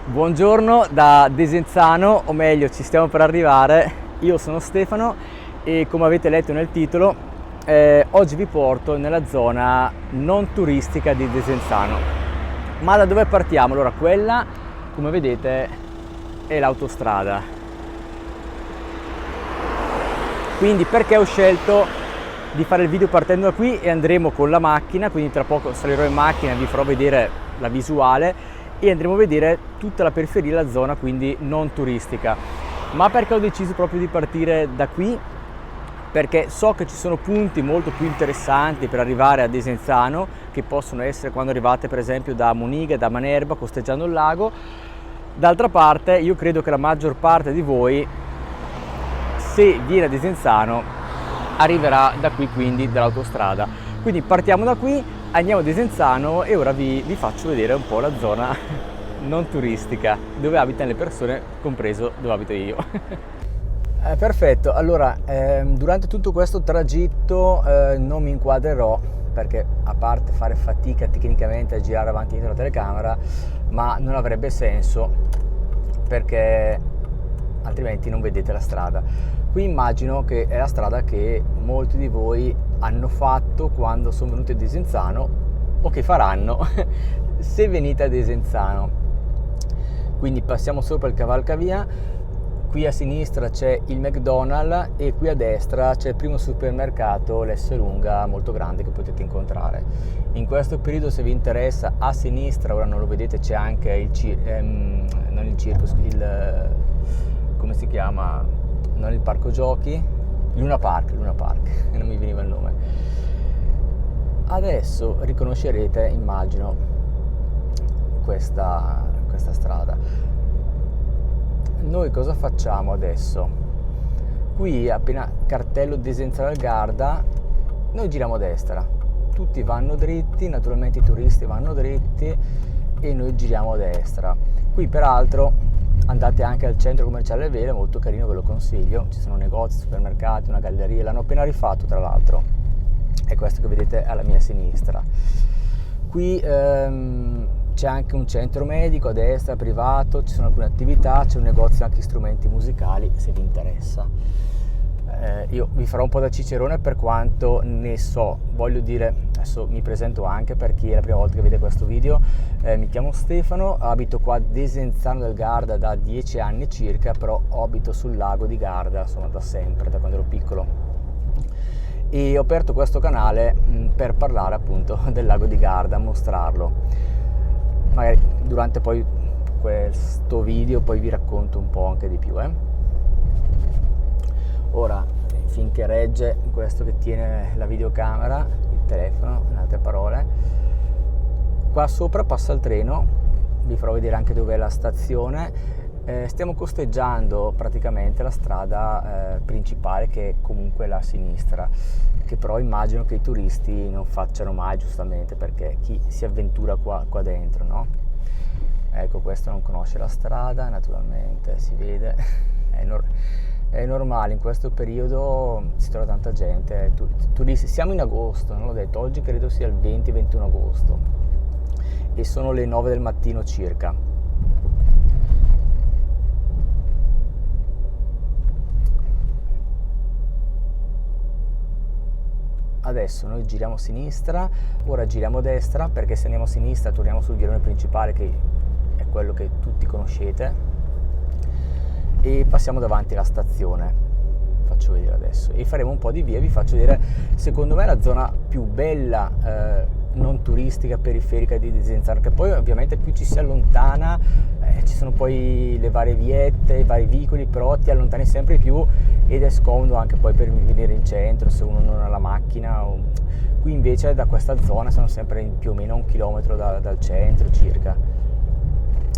Buongiorno da Desenzano, o meglio ci stiamo per arrivare. Io sono Stefano e come avete letto nel titolo oggi vi porto nella zona non turistica di Desenzano. Ma da dove partiamo? Allora, quella come vedete è l'autostrada. Quindi perché ho scelto di fare il video partendo da qui e andremo con la macchina, quindi tra poco salirò in macchina e vi farò vedere la visuale e andremo a vedere tutta la periferia, la zona quindi non turistica. Ma perché ho deciso proprio di partire da qui? Perché so che ci sono punti molto più interessanti per arrivare a Desenzano, che possono essere quando arrivate per esempio da Moniga, da Manerba, costeggiando il lago. D'altra parte io credo che la maggior parte di voi, se viene a Desenzano, arriverà da qui, quindi dall'autostrada. Quindi partiamo da qui, andiamo a Desenzano e ora vi faccio vedere un po' la zona non turistica dove abitano le persone, compreso dove abito io. Perfetto, allora durante tutto questo tragitto non mi inquadrerò perché, a parte fare fatica tecnicamente a girare avanti e indietro la telecamera, ma non avrebbe senso perché altrimenti non vedete la strada. Qui immagino che è la strada che molti di voi hanno fatto quando sono venuti a Desenzano o che faranno se venite a Desenzano. Quindi passiamo sopra il cavalcavia, qui a sinistra c'è il McDonald's e qui a destra c'è il primo supermercato, l'Esselunga, molto grande, che potete incontrare. In questo periodo, se vi interessa, a sinistra, ora non lo vedete, c'è anche non il circus, come si chiama? Non il parco giochi, Luna Park, non mi veniva il nome. Adesso riconoscerete, immagino, questa strada. Noi cosa facciamo adesso? Qui appena cartello Desenzano del Garda, noi giriamo a destra, tutti vanno dritti, naturalmente i turisti vanno dritti e noi giriamo a destra. Qui peraltro andate anche al centro commerciale Vela, molto carino, ve lo consiglio, ci sono negozi, supermercati, una galleria, l'hanno appena rifatto tra l'altro, è questo che vedete alla mia sinistra. Qui c'è anche un centro medico a destra, privato, ci sono alcune attività, c'è un negozio anche di strumenti musicali se vi interessa. Io vi farò un po' da cicerone per quanto ne so, voglio dire, adesso mi presento anche per chi è la prima volta che vede questo video, mi chiamo Stefano, abito qua a Desenzano del Garda da 10 anni circa, però abito sul lago di Garda, sono da sempre, da quando ero piccolo, e ho aperto questo canale per parlare appunto del lago di Garda, mostrarlo. Magari durante poi questo video poi vi racconto un po' anche di più. Ora, finché regge questo che tiene la videocamera, il telefono, in altre parole, qua sopra passa il treno, vi farò vedere anche dove è la stazione. Stiamo costeggiando praticamente la strada principale, che è comunque la sinistra, che però immagino che i turisti non facciano mai, giustamente, perché chi si avventura qua dentro, no? Ecco, questo non conosce la strada, naturalmente si vede, è normale, in questo periodo si trova tanta gente, turisti. Siamo in agosto, non l'ho detto, oggi credo sia il 20-21 agosto e sono le 9 del mattino circa. Adesso noi giriamo a sinistra, ora giriamo a destra, perché se andiamo a sinistra torniamo sul vialone principale, che è quello che tutti conoscete, e passiamo davanti alla stazione, faccio vedere adesso, e faremo un po' di via, vi faccio vedere secondo me la zona più bella non turistica, periferica di Desenzano, che poi ovviamente più ci si allontana, ci sono poi le varie viette, i vari vicoli, però ti allontani sempre più ed è scomodo anche poi per venire in centro se uno non ha la macchina. Qui invece da questa zona siamo sempre più o meno a 1 chilometro dal centro circa.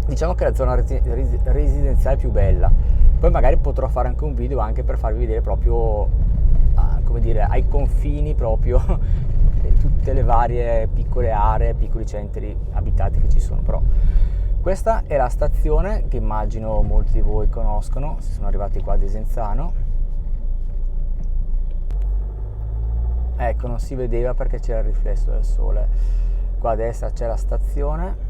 Diciamo che è la zona residenziale più bella. Poi magari potrò fare anche un video anche per farvi vedere proprio, come dire, ai confini proprio tutte le varie piccole aree, piccoli centri abitati che ci sono. Però questa è la stazione che immagino molti di voi conoscono se sono arrivati qua a Desenzano. Ecco, non si vedeva perché c'era il riflesso del sole. Qua a destra c'è la stazione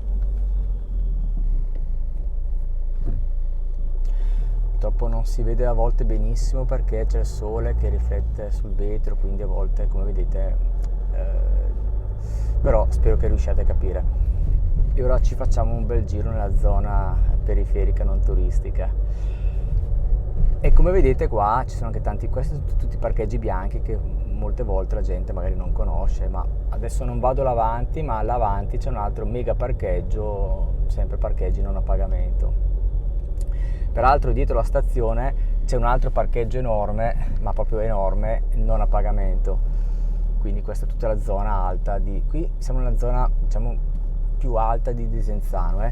purtroppo non si vede a volte benissimo perché c'è il sole che riflette sul vetro, quindi a volte, come vedete, però spero che riusciate a capire. E ora ci facciamo un bel giro nella zona periferica non turistica. E come vedete qua ci sono anche tanti, questi sono tutti parcheggi bianchi che molte volte la gente magari non conosce, ma adesso non vado là avanti, ma là avanti c'è un altro mega parcheggio, sempre parcheggi non a pagamento. Peraltro dietro la stazione c'è un altro parcheggio enorme, ma proprio enorme, non a pagamento. Quindi questa è tutta la zona alta qui siamo nella zona, diciamo, più alta di Desenzano.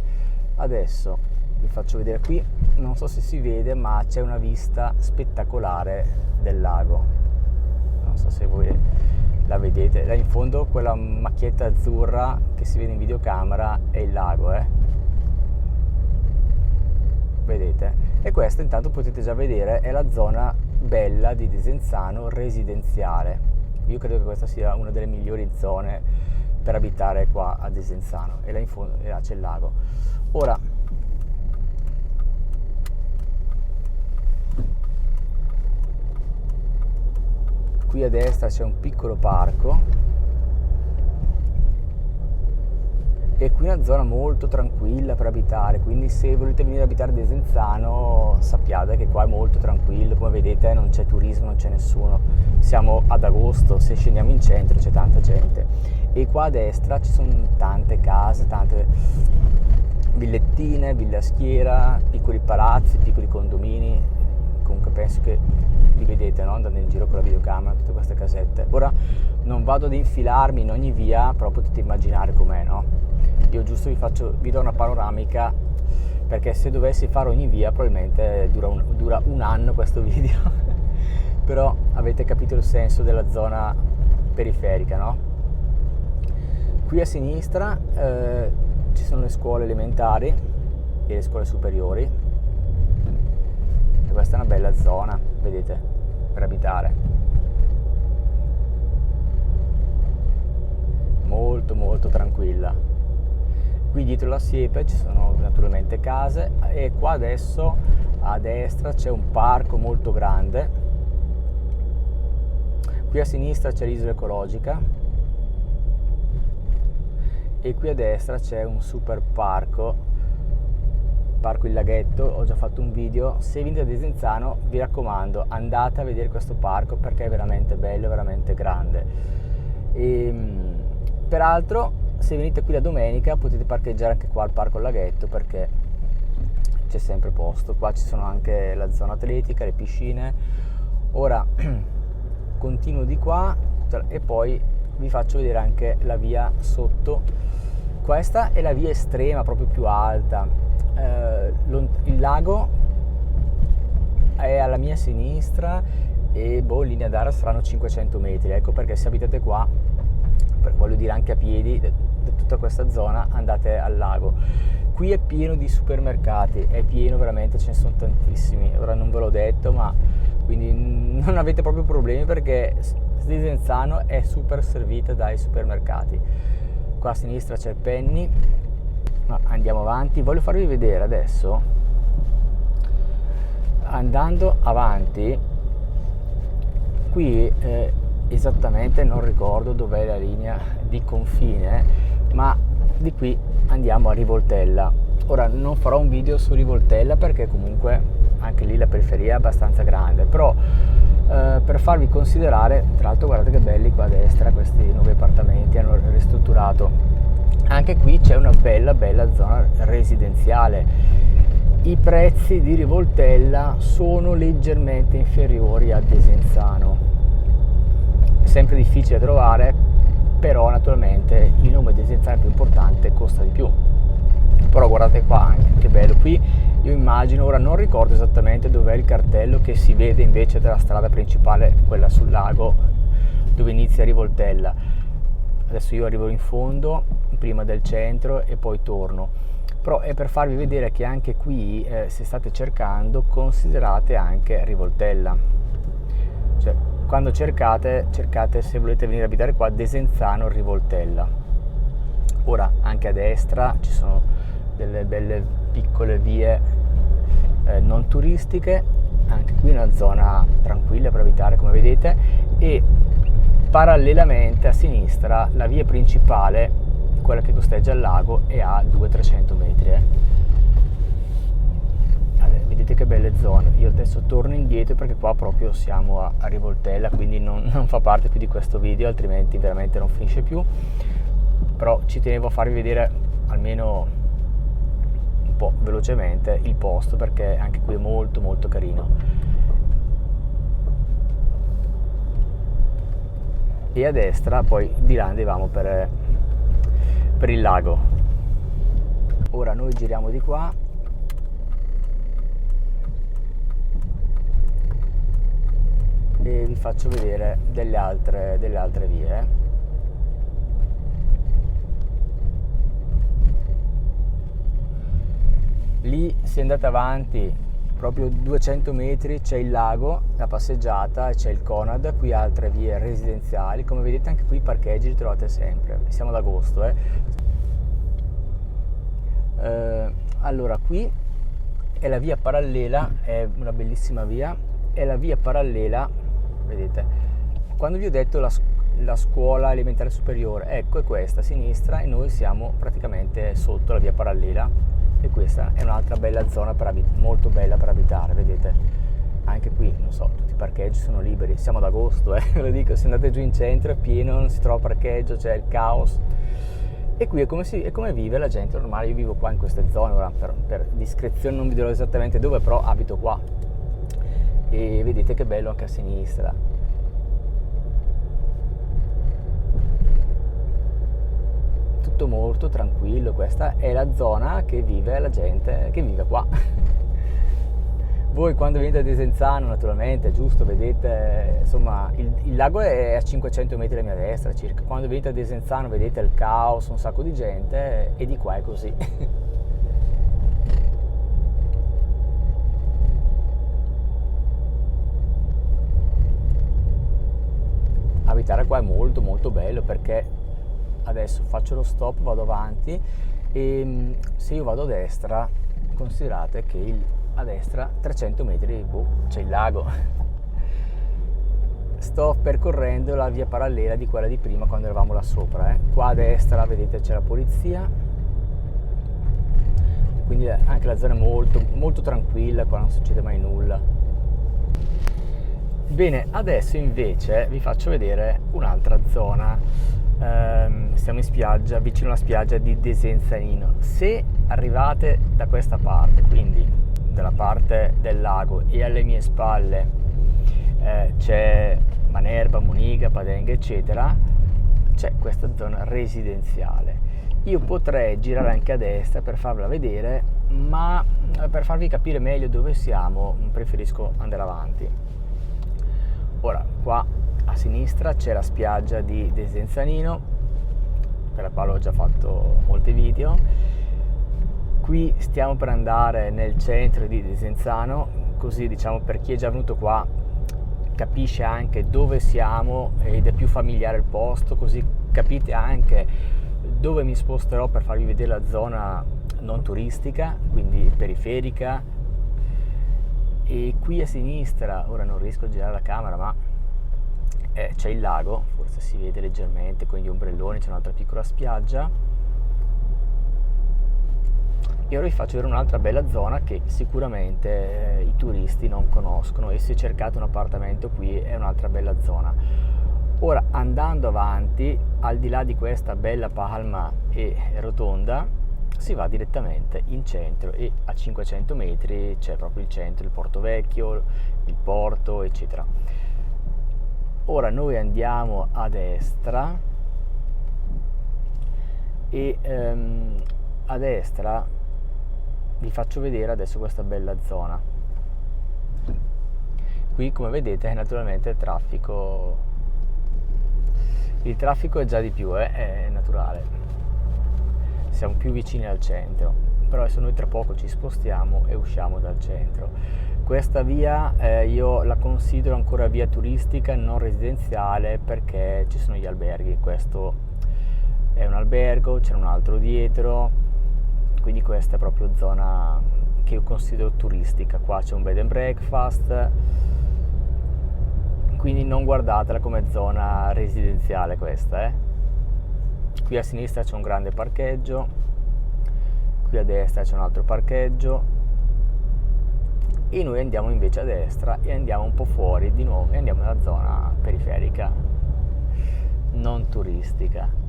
Adesso vi faccio vedere qui, non so se si vede, ma c'è una vista spettacolare del lago. Non so se voi la vedete, là in fondo quella macchietta azzurra che si vede in videocamera è il lago, vedete? E questa, intanto potete già vedere, è la zona bella di Desenzano residenziale. Io credo che questa sia una delle migliori zone per abitare qua a Desenzano, e là in fondo là c'è il lago. Ora qui a destra c'è un piccolo parco e qui è una zona molto tranquilla per abitare, quindi se volete venire ad abitare a Desenzano sappiate che qua è molto tranquillo. Come vedete non c'è turismo, non c'è nessuno, siamo ad agosto, se scendiamo in centro c'è tanta gente. E qua a destra ci sono tante case, tante villettine, villa schiera, piccoli palazzi, piccoli condomini. Comunque penso che li vedete, no? Andando in giro con la videocamera, tutte queste casette. Ora non vado ad infilarmi in ogni via, però potete immaginare com'è, no? Io giusto vi do una panoramica, perché se dovessi fare ogni via probabilmente dura un anno questo video. Però avete capito il senso della zona periferica, no? Qui a sinistra ci sono le scuole elementari e le scuole superiori, e questa è una bella zona, vedete, per abitare. Molto molto tranquilla. Qui dietro la siepe ci sono naturalmente case, e qua adesso a destra c'è un parco molto grande. Qui a sinistra c'è l'isola ecologica e qui a destra c'è un super parco Il Laghetto. Ho già fatto un video. Se venite a Desenzano vi raccomando, andate a vedere questo parco perché è veramente bello, veramente grande. Peraltro se venite qui la domenica potete parcheggiare anche qua al Parco Il Laghetto, perché c'è sempre posto. Qua ci sono anche la zona atletica, le piscine. Ora continuo di qua e poi vi faccio vedere anche la via sotto. Questa è la via estrema, proprio più alta. Il lago è alla mia sinistra e in linea d'aria saranno 500 metri. Ecco perché se abitate qua, voglio dire anche a piedi, da tutta questa zona andate al lago. Qui è pieno di supermercati, è pieno veramente, ce ne sono tantissimi. Ora non ve l'ho detto, ma quindi non avete proprio problemi, perché Desenzano è super servita dai supermercati. Qua a sinistra c'è il Penny, ma andiamo avanti. Voglio farvi vedere adesso, andando avanti, qui esattamente non ricordo dov'è la linea di confine, ma di qui andiamo a Rivoltella. Ora non farò un video su Rivoltella perché comunque anche lì la periferia è abbastanza grande, però per farvi considerare, tra l'altro guardate che belli qua a destra questi nuovi appartamenti, hanno ristrutturato. Anche qui c'è una bella zona residenziale. I prezzi di Rivoltella sono leggermente inferiori a Desenzano, sempre difficile da trovare, però naturalmente il nome Desenzano è più importante, costa di più. Però guardate qua anche che bello. Qui io immagino, ora non ricordo esattamente dov'è il cartello che si vede invece dalla strada principale, quella sul lago dove inizia Rivoltella. Adesso io arrivo in fondo prima del centro e poi torno, però è per farvi vedere che anche qui se state cercando considerate anche Rivoltella, cioè quando cercate se volete venire a abitare qua Desenzano Rivoltella. Ora anche a destra ci sono delle belle piccole vie non turistiche, anche qui una zona tranquilla per abitare, come vedete, e parallelamente a sinistra la via principale, quella che costeggia il lago, è a 200-300 metri. Vedete che belle zone. Io adesso torno indietro perché qua proprio siamo a Rivoltella, quindi non fa parte più di questo video, altrimenti veramente non finisce più. Però ci tenevo a farvi vedere almeno un po' velocemente il posto, perché anche qui è molto molto carino. E a destra poi di là andavamo per il lago. Ora noi giriamo di qua e vi faccio vedere delle altre vie. Lì, se andate avanti proprio 200 metri, c'è il lago, la passeggiata, e c'è il Conad. Qui altre vie residenziali, come vedete anche qui i parcheggi li trovate sempre. Siamo ad agosto. Allora, qui è la via parallela, è una bellissima via, è la via parallela, vedete, quando vi ho detto la scuola elementare superiore, ecco, è questa a sinistra, e noi siamo praticamente sotto la via parallela. E questa è un'altra bella zona molto bella per abitare, vedete. Anche qui, non so, tutti i parcheggi sono liberi, siamo ad agosto, ve lo dico, se andate giù in centro è pieno, non si trova parcheggio, c'è il caos. E qui è come vive la gente normale. Io vivo qua in queste zone, ora per discrezione non vi dirò esattamente dove, però abito qua. E vedete che bello anche a sinistra. Tutto molto tranquillo, questa è la zona che vive la gente che vive qua. Voi quando venite a Desenzano, naturalmente, giusto, vedete, insomma, il lago è a 500 metri alla mia destra circa. Quando venite a Desenzano vedete il caos, un sacco di gente, e di qua è così. Abitare qua è molto molto bello, perché adesso faccio lo stop, vado avanti, e se io vado a destra, considerate che a destra 300 metri c'è il lago. Sto percorrendo la via parallela di quella di prima quando eravamo là sopra. Qua a destra vedete c'è la polizia, quindi anche la zona è molto molto tranquilla, qua non succede mai nulla. Bene, adesso invece vi faccio vedere un'altra zona. Siamo in spiaggia, vicino alla spiaggia di Desenzanino. Se arrivate da questa parte, quindi dalla parte del lago, e alle mie spalle c'è Manerba, Moniga, Padenga eccetera, c'è questa zona residenziale. Io potrei girare anche a destra per farvela vedere, ma per farvi capire meglio dove siamo preferisco andare avanti. Ora, qua a sinistra c'è la spiaggia di Desenzanino, per la quale ho già fatto molti video. Qui stiamo per andare nel centro di Desenzano, così diciamo per chi è già venuto qua capisce anche dove siamo ed è più familiare il posto, così capite anche dove mi sposterò per farvi vedere la zona non turistica, quindi periferica. E qui a sinistra, ora non riesco a girare la camera, ma c'è il lago, forse si vede leggermente con gli ombrelloni, c'è un'altra piccola spiaggia. E ora vi faccio vedere un'altra bella zona che sicuramente i turisti non conoscono, e se cercate un appartamento qui è un'altra bella zona. Ora, andando avanti, al di là di questa bella palma e rotonda, si va direttamente in centro, e a 500 metri c'è proprio il centro, il Porto Vecchio, il porto eccetera. Ora noi andiamo a destra, e a destra vi faccio vedere adesso questa bella zona. Qui, come vedete, naturalmente il traffico è già di più, è naturale, siamo più vicini al centro, però adesso noi tra poco ci spostiamo e usciamo dal centro. Questa via io la considero ancora via turistica, non residenziale, perché ci sono gli alberghi. Questo è un albergo, c'è un altro dietro, quindi questa è proprio zona che io considero turistica. Qua c'è un bed and breakfast, quindi non guardatela come zona residenziale questa. Qui a sinistra c'è un grande parcheggio, qui a destra c'è un altro parcheggio, e noi andiamo invece a destra e andiamo un po' fuori di nuovo e andiamo nella zona periferica, non turistica.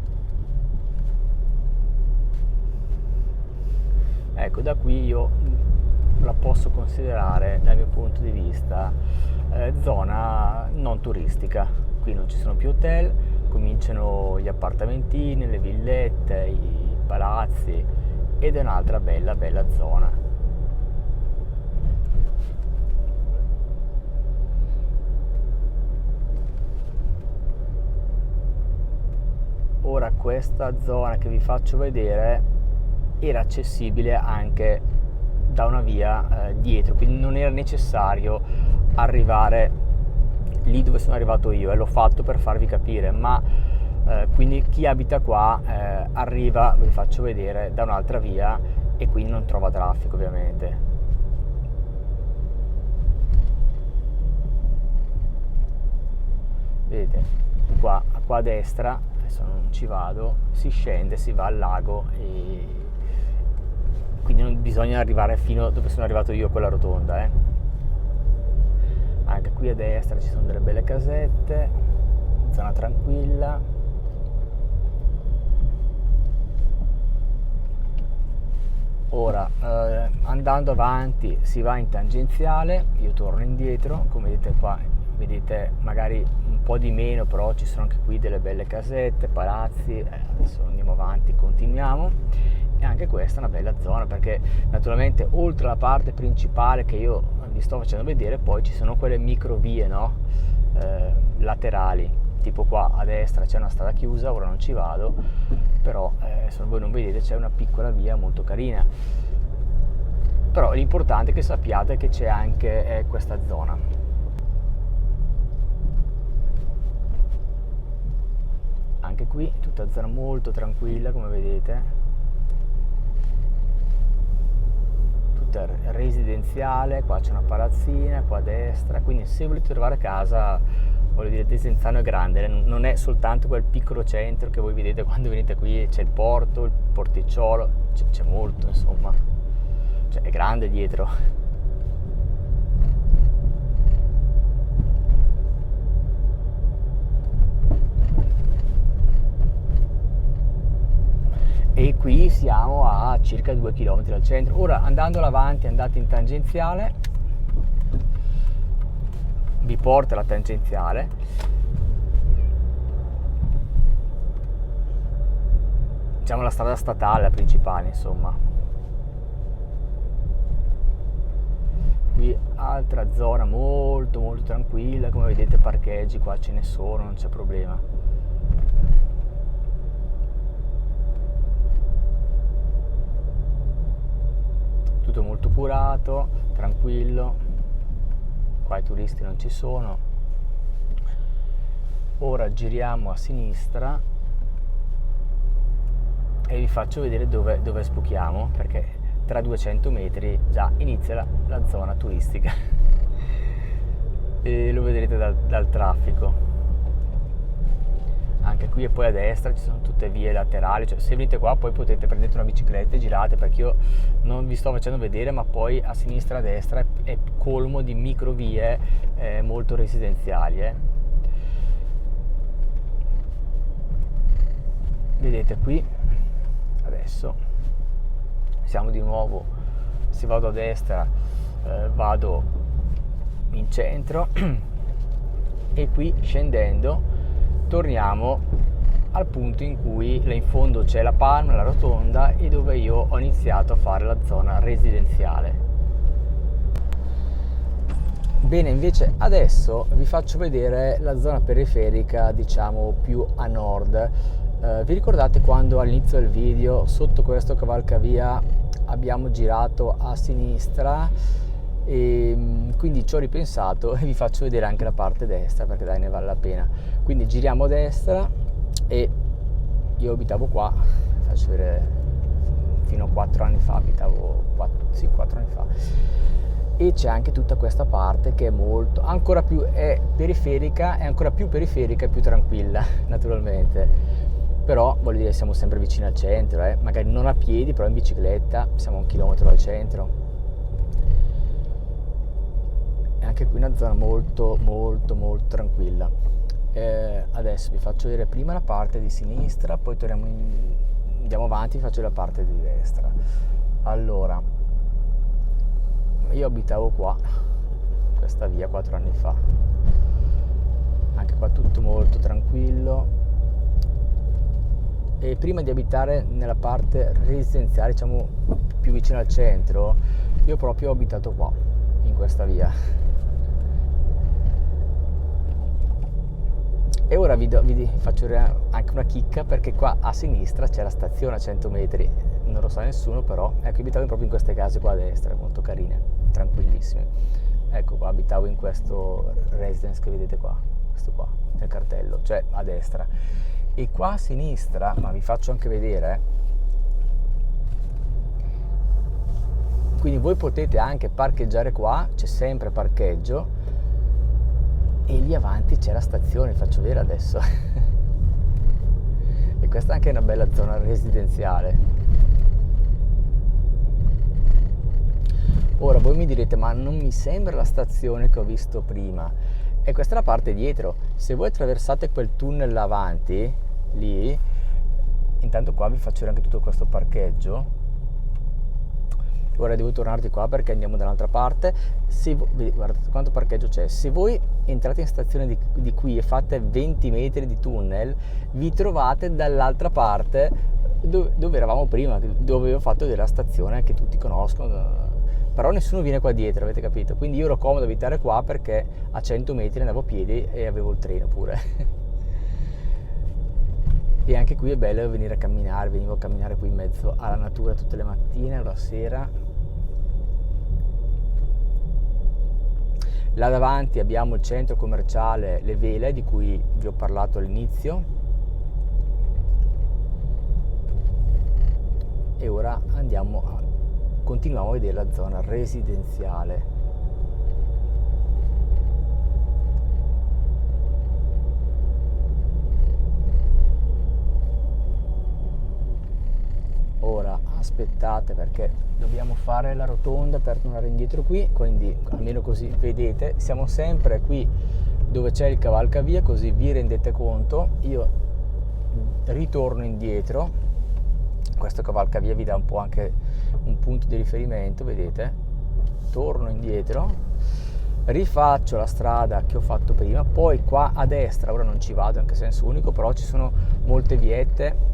Ecco, da qui io la posso considerare dal mio punto di vista zona non turistica. Qui non ci sono più hotel, cominciano gli appartamentini, le villette, i palazzi, ed è un'altra bella zona. Ora questa zona che vi faccio vedere era accessibile anche da una via dietro, quindi non era necessario arrivare lì dove sono arrivato io, e l'ho fatto per farvi capire, ma quindi chi abita qua arriva, vi faccio vedere, da un'altra via, e quindi non trova traffico ovviamente. Vedete, qua a destra, adesso non ci vado, si scende, si va al lago, e quindi non bisogna arrivare fino dove sono arrivato io con la rotonda. Anche qui a destra ci sono delle belle casette, zona tranquilla. Ora andando avanti si va in tangenziale, io torno indietro, come vedete qua, vedete magari un po' di meno, però ci sono anche qui delle belle casette, palazzi. Adesso andiamo avanti, continuiamo, e anche questa è una bella zona, perché naturalmente oltre alla parte principale che io vi sto facendo vedere, poi ci sono quelle microvie, no? Laterali, tipo qua a destra c'è una strada chiusa, ora non ci vado, però se voi non vedete c'è una piccola via molto carina. Però l'importante è che sappiate che c'è anche questa zona. Anche qui tutta zona molto tranquilla, come vedete, tutta residenziale. Qua c'è una palazzina qua a destra, quindi se volete trovare casa, voglio dire, Desenzano è grande, non è soltanto quel piccolo centro che voi vedete quando venite qui, c'è il porto, il porticciolo, c'è molto, insomma, cioè è grande dietro. E qui siamo a circa 2 km dal centro. Ora, andando avanti, andate in tangenziale, vi porta la tangenziale, diciamo la strada statale, la principale, insomma. Qui altra zona molto tranquilla, come vedete parcheggi qua ce ne sono, non c'è problema. Tutto molto curato, tranquillo, qua i turisti non ci sono. Ora giriamo a sinistra e vi faccio vedere dove sbuchiamo, perché tra 200 metri già inizia la zona turistica e lo vedrete dal traffico. Anche qui e poi a destra ci sono tutte vie laterali, cioè se venite qua poi potete prendere una bicicletta e girate, perché io non vi sto facendo vedere, ma poi a sinistra e a destra è colmo di microvie molto residenziali. Vedete qui adesso siamo di nuovo, se vado a destra vado in centro e qui scendendo torniamo al punto in cui là in fondo c'è la palma, la rotonda, e dove io ho iniziato a fare la zona residenziale. Bene, invece adesso vi faccio vedere la zona periferica, diciamo più a nord. Vi ricordate quando all'inizio del video sotto questo cavalcavia abbiamo girato a sinistra? E quindi ci ho ripensato e vi faccio vedere anche la parte destra, perché dai, ne vale la pena. Quindi giriamo a destra, e io abitavo qua, faccio vedere fino a 4 anni fa abitavo, 4 anni fa, e c'è anche tutta questa parte che è molto, ancora più, è periferica, è ancora più periferica e più tranquilla naturalmente, però voglio dire siamo sempre vicini al centro, magari non a piedi, però in bicicletta siamo a 1 chilometro dal centro. E anche qui una zona molto molto molto tranquilla. Adesso vi faccio vedere prima la parte di sinistra, poi andiamo avanti, vi faccio la parte di destra. Allora, io abitavo qua, questa via 4 anni fa, anche qua tutto molto tranquillo, e prima di abitare nella parte residenziale, diciamo più vicino al centro, io proprio ho abitato qua, in questa via. E ora vi faccio vedere anche una chicca, perché qua a sinistra c'è la stazione a 100 metri, non lo sa nessuno, però ecco, abitavo proprio in queste case qua a destra, molto carine, tranquillissime. Ecco qua, abitavo in questo residence che vedete qua, questo qua, nel cartello, cioè a destra. E qua a sinistra, ma vi faccio anche vedere, quindi voi potete anche parcheggiare qua, c'è sempre parcheggio, e lì avanti c'è la stazione, faccio vedere adesso. E questa è anche una bella zona residenziale. Ora voi mi direte, ma non mi sembra la stazione che ho visto prima, e questa è la parte dietro. Se voi attraversate quel tunnel là avanti, lì, intanto qua vi faccio vedere anche tutto questo parcheggio. Ora devo tornare di qua perché andiamo da un'altra parte. Guardate quanto parcheggio c'è. Se voi entrate in stazione di qui e fate 20 metri di tunnel, vi trovate dall'altra parte dove eravamo prima, dove ho fatto della stazione che tutti conoscono, però nessuno viene qua dietro, avete capito? Quindi io ero comodo abitare qua perché a 100 metri andavo a piedi e avevo il treno pure. E anche qui è bello venire a camminare, venivo a camminare qui in mezzo alla natura tutte le mattine o la sera. Là davanti abbiamo il centro commerciale Le Vele, di cui vi ho parlato all'inizio. E ora continuiamo a vedere la zona residenziale. Ora aspettate, perché dobbiamo fare la rotonda per tornare indietro qui, quindi almeno così vedete, siamo sempre qui dove c'è il cavalcavia, così vi rendete conto. Io ritorno indietro, questo cavalcavia vi dà un po' anche un punto di riferimento, vedete? Torno indietro, rifaccio la strada che ho fatto prima, poi qua a destra, ora non ci vado anche senso unico, però ci sono molte viette.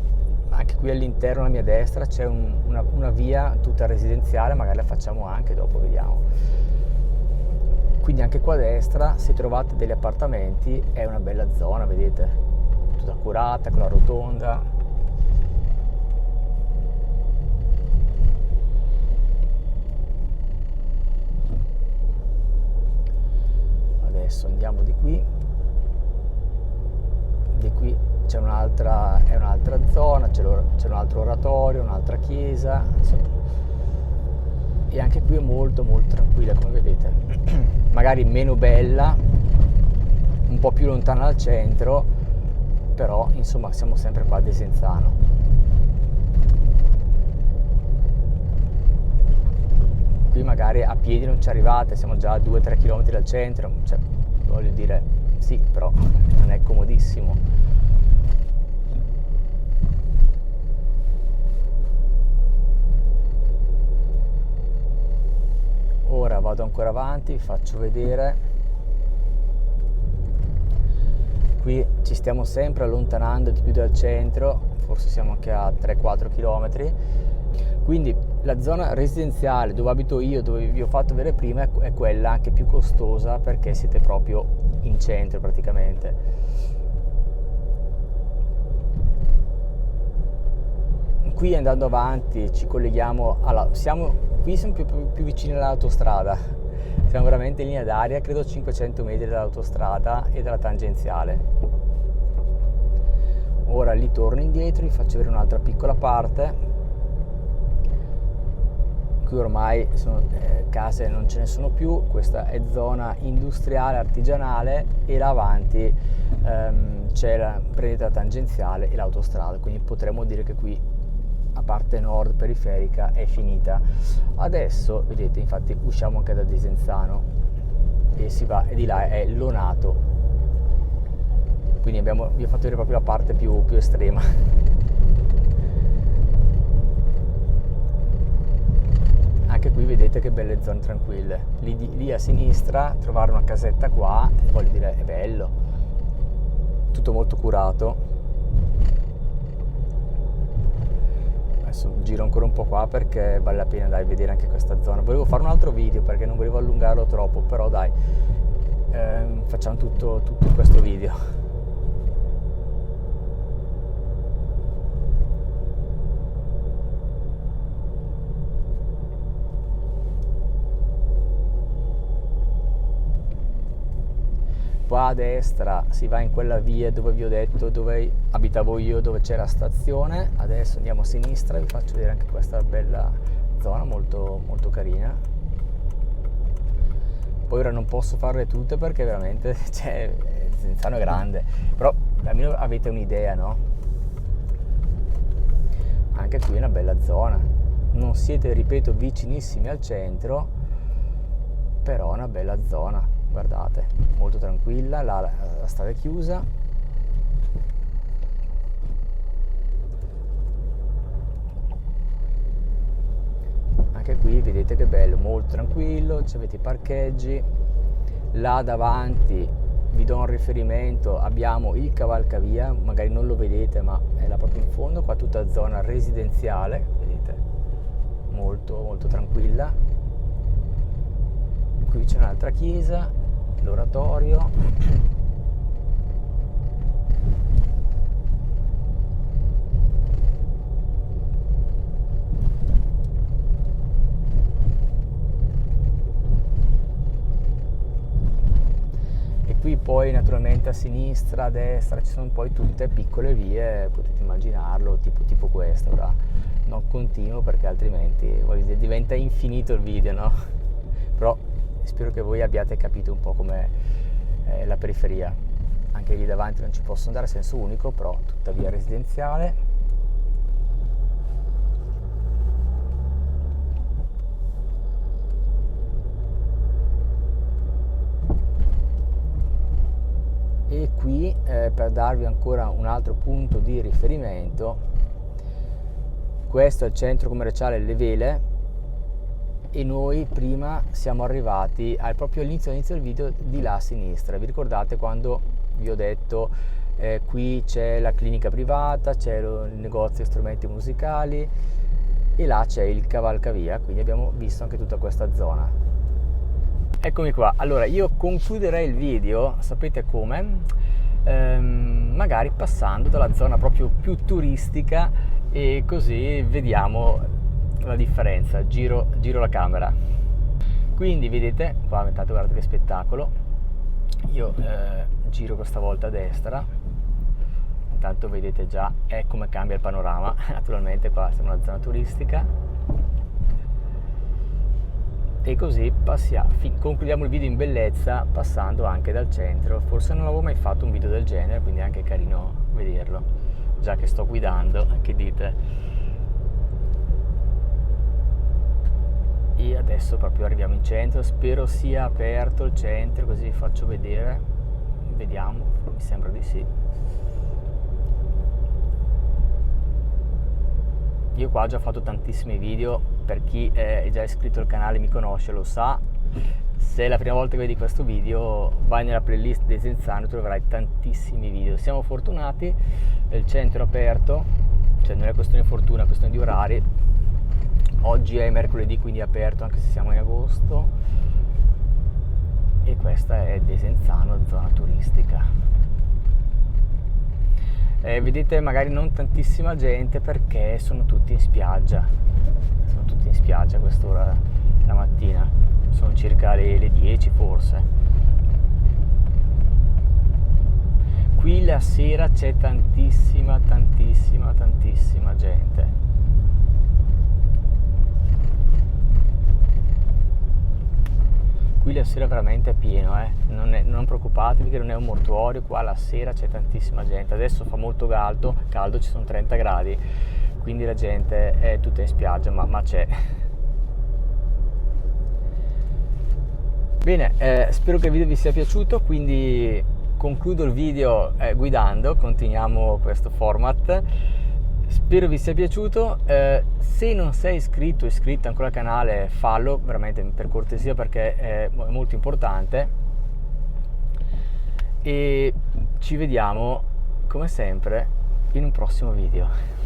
Anche qui all'interno, alla mia destra, c'è una via tutta residenziale, magari la facciamo anche dopo, vediamo. Quindi anche qua a destra, se trovate degli appartamenti, è una bella zona, vedete? Tutta curata, con la rotonda. Adesso andiamo di qui. Di qui c'è è un'altra zona, c'è un altro oratorio, un'altra chiesa, insomma. E anche qui è molto molto tranquilla, come vedete. Magari meno bella, un po' più lontana dal centro, però insomma siamo sempre qua a Desenzano. Qui magari a piedi non ci arrivate, siamo già a 2-3 km dal centro, cioè, voglio dire, sì, però non è comodissimo. Ora vado ancora avanti, vi faccio vedere. Qui ci stiamo sempre allontanando di più dal centro, forse siamo anche a 3-4 km. Quindi la zona residenziale dove abito io, dove vi ho fatto vedere prima, è quella anche più costosa, perché siete proprio in centro praticamente. Qui andando avanti ci colleghiamo qui siamo più vicini all'autostrada, siamo veramente in linea d'aria, credo 500 metri dall'autostrada e dalla tangenziale. Ora lì torno indietro, vi faccio vedere un'altra piccola parte. qui ormai case non ce ne sono più, questa è zona industriale, artigianale, e là avanti c'è la presa tangenziale e l'autostrada, quindi potremmo dire che qui, a parte nord periferica, è finita. Adesso vedete, infatti usciamo anche da Desenzano e si va, e di là è Lonato, quindi vi ho fatto vedere proprio la parte più estrema. Anche qui vedete che belle zone tranquille, lì a sinistra trovare una casetta qua, voglio dire, è bello, tutto molto curato. Adesso giro ancora un po' qua perché vale la pena, dai, vedere anche questa zona. Volevo fare un altro video perché non volevo allungarlo troppo, però dai, facciamo tutto questo video. Qua a destra si va in quella via dove vi ho detto, dove abitavo io, dove c'è la stazione. Adesso andiamo a sinistra e vi faccio vedere anche questa bella zona molto, molto carina. Poi ora non posso farle tutte perché veramente Desenzano è grande, però almeno avete un'idea, no? Anche qui è una bella zona, non siete, ripeto, vicinissimi al centro, però è una bella zona. Guardate, molto tranquilla, la strada è chiusa. Anche qui vedete che bello, molto tranquillo, avete i parcheggi. Là davanti vi do un riferimento, abbiamo il cavalcavia, magari non lo vedete ma è là proprio in fondo, qua tutta zona residenziale, vedete, molto molto tranquilla. Qui c'è un'altra chiesa, l'oratorio. E qui poi naturalmente a sinistra, a destra ci sono poi tutte piccole vie, potete immaginarlo, tipo questa. Ora non continuo perché altrimenti diventa infinito il video, no? Però spero che voi abbiate capito un po' com'è la periferia. Anche lì davanti non ci posso andare a senso unico, però tutta via residenziale. E qui per darvi ancora un altro punto di riferimento, questo è il centro commerciale Le Vele, e noi prima siamo arrivati proprio all'inizio del video di là a sinistra. Vi ricordate quando vi ho detto qui c'è la clinica privata, c'è il negozio di strumenti musicali e là c'è il cavalcavia, quindi abbiamo visto anche tutta questa zona. Eccomi qua. Allora io concluderei il video, sapete come? Magari passando dalla zona proprio più turistica, e così vediamo la differenza. Giro la camera, quindi vedete qua, intanto guardate che spettacolo. Io giro questa volta a destra, intanto vedete già come cambia il panorama. Naturalmente qua siamo in una zona turistica e così concludiamo il video in bellezza passando anche dal centro. Forse non avevo mai fatto un video del genere, quindi è anche carino vederlo già che sto guidando. Che dite? E adesso proprio arriviamo in centro, spero sia aperto il centro, così vi faccio vedere, vediamo, mi sembra di sì. Io qua ho già fatto tantissimi video, per chi è già iscritto al canale, mi conosce, lo sa. Se è la prima volta che vedi questo video, vai nella playlist Desenzano e troverai tantissimi video. Siamo fortunati, il centro è aperto, cioè non è questione di fortuna, è questione di orari. Oggi è mercoledì, quindi è aperto anche se siamo in agosto. E questa è Desenzano, zona turistica. Vedete magari non tantissima gente perché sono tutti in spiaggia. Sono tutti in spiaggia a quest'ora la mattina. Sono circa le 10 forse. Qui la sera c'è tantissima gente. qui la sera veramente è pieno, non preoccupatevi che non è un mortuorio, qua la sera c'è tantissima gente, adesso fa molto caldo, ci sono 30 gradi, quindi la gente è tutta in spiaggia, ma c'è. Bene, spero che il video vi sia piaciuto, quindi concludo il video guidando, continuiamo questo format. Spero vi sia piaciuto. Se non sei iscritto o iscritta ancora al canale, fallo veramente per cortesia, perché è molto importante, e ci vediamo come sempre in un prossimo video.